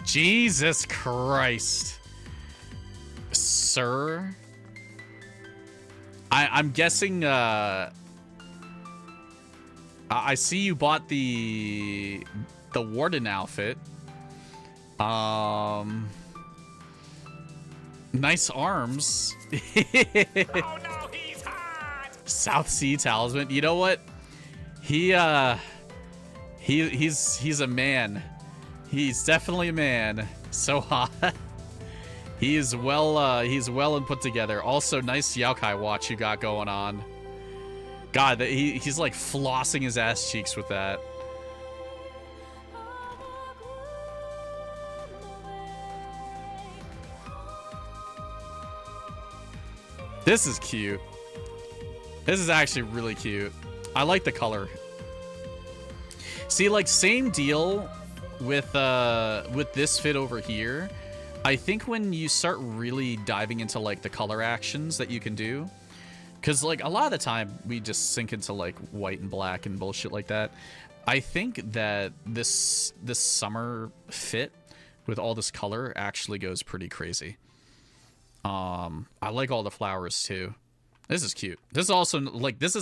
Jesus Christ. Sir? I'm guessing I see you bought the warden outfit. Nice arms. Oh no, he's hot! South Sea Talisman. You know what? He's a man. He's definitely a man. So hot. He's well and put together. Also, nice Yaokai watch you got going on. God, he's like flossing his ass cheeks with that. This is cute. This is actually really cute. I like the color. See, like, same deal with this fit over here. I think when you start really diving into like the color actions that you can do, because like a lot of the time we just sink into like white and black and bullshit like that. I think that this summer fit with all this color actually goes pretty crazy. I like all the flowers too. This is cute. This is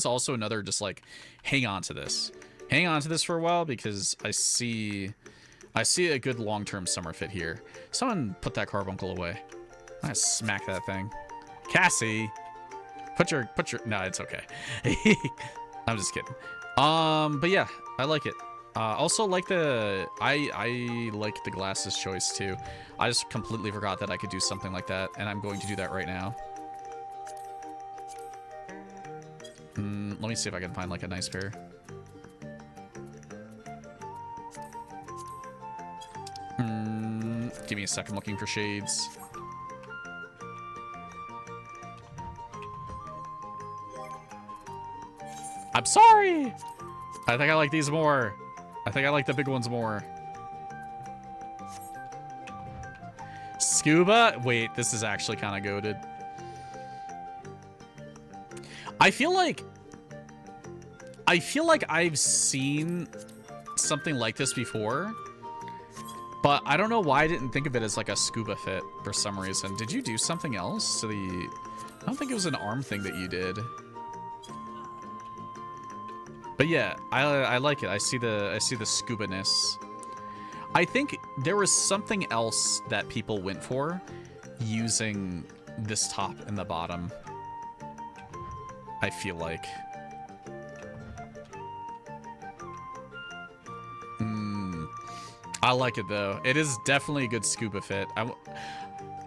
also another just like hang on to this for a while, because I see a good long-term summer fit here. Someone put that carbuncle away. I'm gonna smack that thing. Cassie, put your no, it's okay. I'm just kidding. But yeah, I like it. Also like I like the glasses choice too. I just completely forgot that I could do something like that, and I'm going to do that right now. Let me see if I can find like a nice pair. Give me a second looking for shades. I'm sorry! I think I like these more. I think I like the big ones more. Scuba? Wait, this is actually kind of goated. I feel like I've seen something like this before, but I don't know why I didn't think of it as like a scuba fit for some reason. Did you do something else to the... I don't think it was an arm thing that you did. But yeah, I like it. I see the scuba-ness. I think there was something else that people went for using this top and the bottom. I feel like. I like it though. It is definitely a good scuba fit.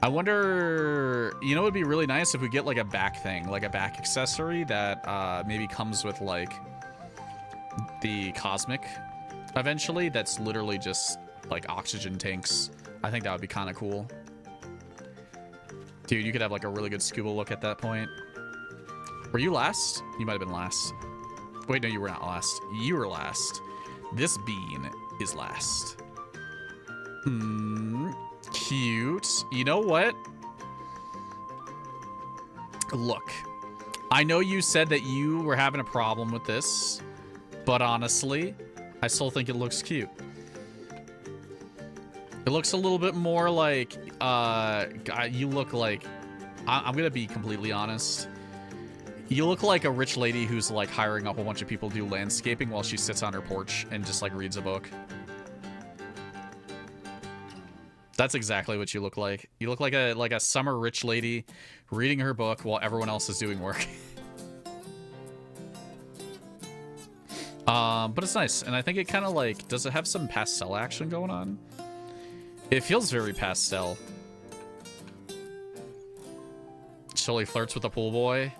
I wonder, you know, it would be really nice if we get like a back thing, like a back accessory that maybe comes with like the cosmic eventually. That's literally just like oxygen tanks. I think that would be kind of cool. Dude, you could have like a really good scuba look at that point. Were you last? You might have been last. Wait, no, you were not last. You were last. This bean is last. Cute. You know what? Look, I know you said that you were having a problem with this, but honestly, I still think it looks cute. It looks a little bit more like, you look like, I'm gonna be completely honest. You look like a rich lady who's like hiring a whole bunch of people to do landscaping while she sits on her porch and just like reads a book. That's exactly what you look like. You look like a summer rich lady reading her book while everyone else is doing work. But it's nice, and I think it kind of like, does it have some pastel action going on? It feels very pastel. Chili flirts with a pool boy.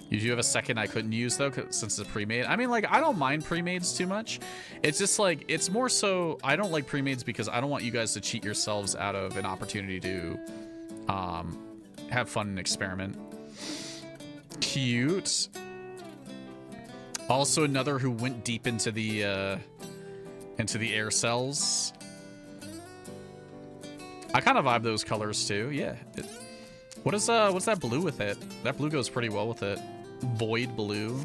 You do have a second I couldn't use though, since it's pre-made. I mean, like, I don't mind pre-mades too much. It's just like, it's more so, I don't like pre-mades because I don't want you guys to cheat yourselves out of an opportunity to have fun and experiment. Cute. Also another who went deep into the air cells. I kind of vibe those colors too. Yeah. What's that blue with it? That blue goes pretty well with it. Void blue.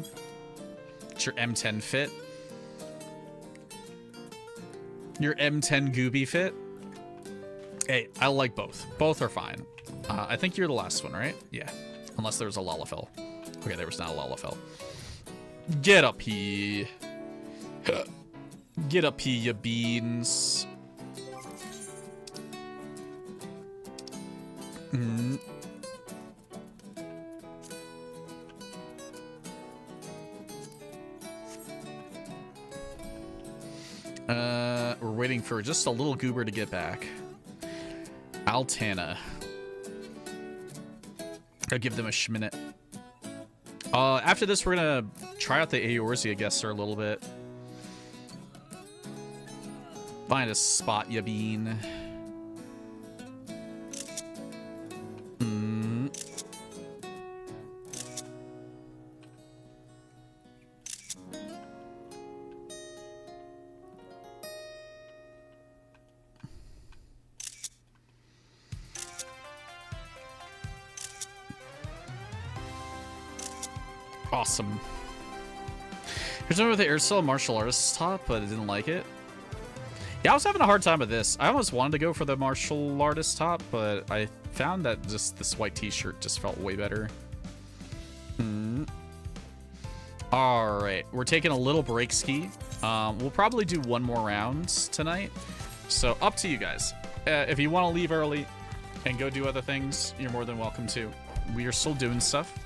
It's your M10 fit. Your M10 Gooby fit. Hey, I like both. Both are fine. I think you're the last one, right? Yeah. Unless there's a Lalafell. Okay, there was not a Lalafell. Get up here. Get up here, you beans. We're waiting for just a little goober to get back. Altana. I'll give them a schminute. After this, we're gonna try out the Eorzea guesser a little bit. Find a spot, ya bean. Awesome. Here's one with the Aircell martial artist top, but I didn't like it. Yeah, I was having a hard time with this. I almost wanted to go for the martial artist top, but I found that just this white t-shirt just felt way better. All right, we're taking a little break ski. We'll probably do one more round tonight. So up to you guys. If you want to leave early and go do other things, you're more than welcome to. We are still doing stuff.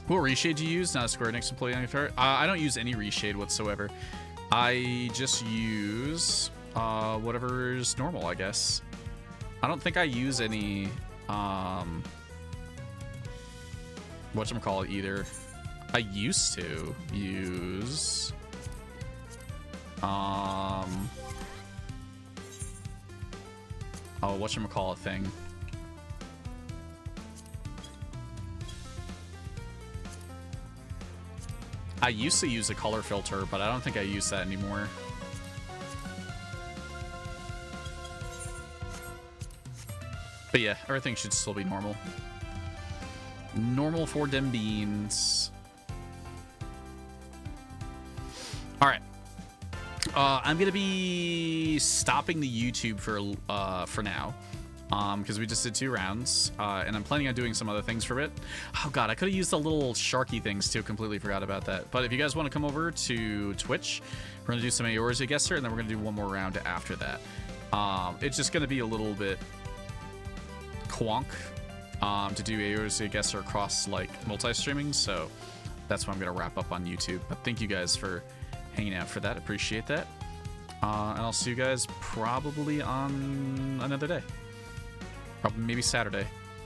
What reshade do you use? Not a Square Enix employee on your I don't use any reshade whatsoever. I just use whatever's normal, I guess. I don't think I use any whatchamacallit either. I used to use oh, whatchamacallit thing. I used to use a color filter, but I don't think I use that anymore. But yeah, everything should still be normal. Normal for them beans. All right. I'm gonna be stopping the YouTube for now. Because we just did 2 rounds, and I'm planning on doing some other things for it. Oh god, I could have used the little sharky things too. Completely forgot about that. But if you guys want to come over to Twitch, we're gonna do some Eorzea guesser, and then we're gonna do one more round after that. It's just gonna be a little bit quonk to do Eorzea guesser across like multi-streaming, so that's why I'm gonna wrap up on YouTube. But thank you guys for hanging out for that. Appreciate that. And I'll see you guys probably on another day. Probably maybe Saturday.